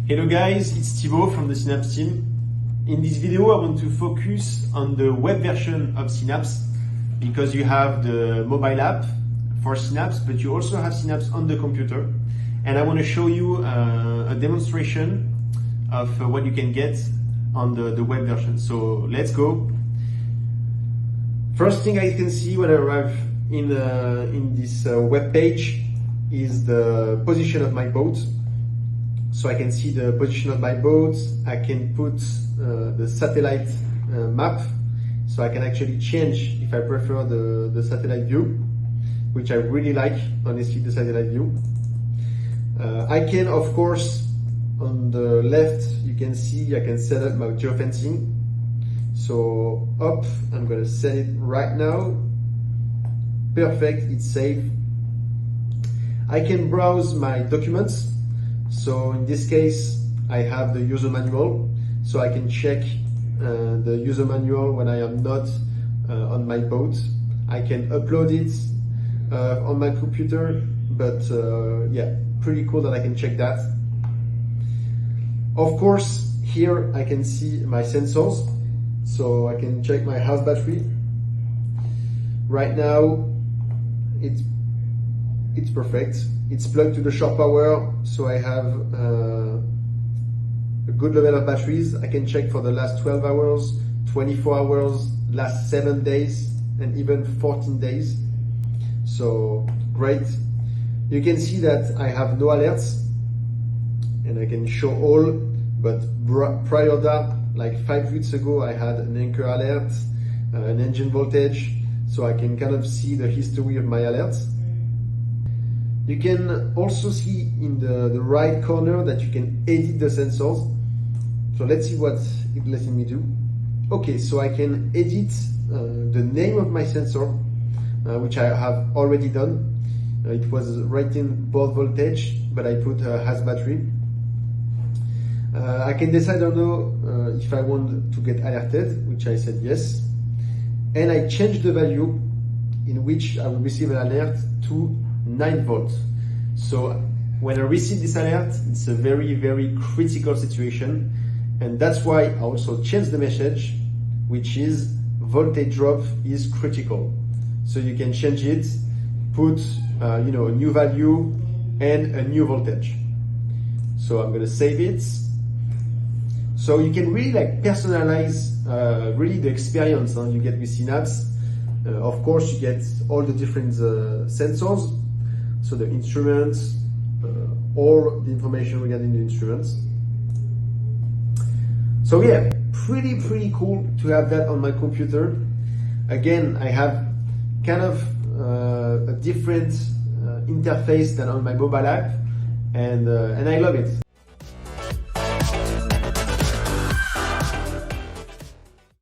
Hello guys, it's Thibault from the Seanapps team. In this video I want to focus on the web version of Seanapps because you have the mobile app for Seanapps, but you also have Seanapps on the computer. And I want to show you a demonstration of what you can get on the web version. So let's go. First thing I can see when I arrive in this web page is the position of my boat. So I can see the position of my boat. I can put the satellite map, so I can actually change if I prefer the satellite view, which I really like, honestly, the satellite view. I can, of course, on the left, you can see I can set up my geofencing. So up, I'm gonna set it right now. Perfect, it's safe. I can browse my documents. So in this case, I have the user manual, so I can check the user manual when I am not on my boat. I can upload it on my computer, but yeah, pretty cool that I can check that. Of course, here I can see my sensors, so I can check my house battery. Right now, it's perfect. It's plugged to the shore power, so I have a good level of batteries. I can check for the last 12 hours, 24 hours, last 7 days, and even 14 days. So great. You can see that I have no alerts, and I can show all, but prior to that, like 5 weeks ago, I had an anchor alert, an engine voltage, so I can kind of see the history of my alerts. You can also see in the right corner that you can edit the sensors. So let's see what it's letting me do. Okay, so I can edit the name of my sensor, which I have already done. It was writing board voltage, but I put has battery. I can decide or no if I want to get alerted, which I said yes. And I change the value in which I will receive an alert to 9 volts. So when I receive this alert, it's a very, very critical situation. And that's why I also changed the message, which is voltage drop is critical. So you can change it, put a new value and a new voltage. So I'm gonna save it. So you can really personalize really the experience you get with Seanapps. Of course, you get all the different sensors, so the instruments, or the information regarding the instruments. So yeah, pretty cool to have that on my computer. Again, I have kind of a different interface than on my mobile app, and I love it.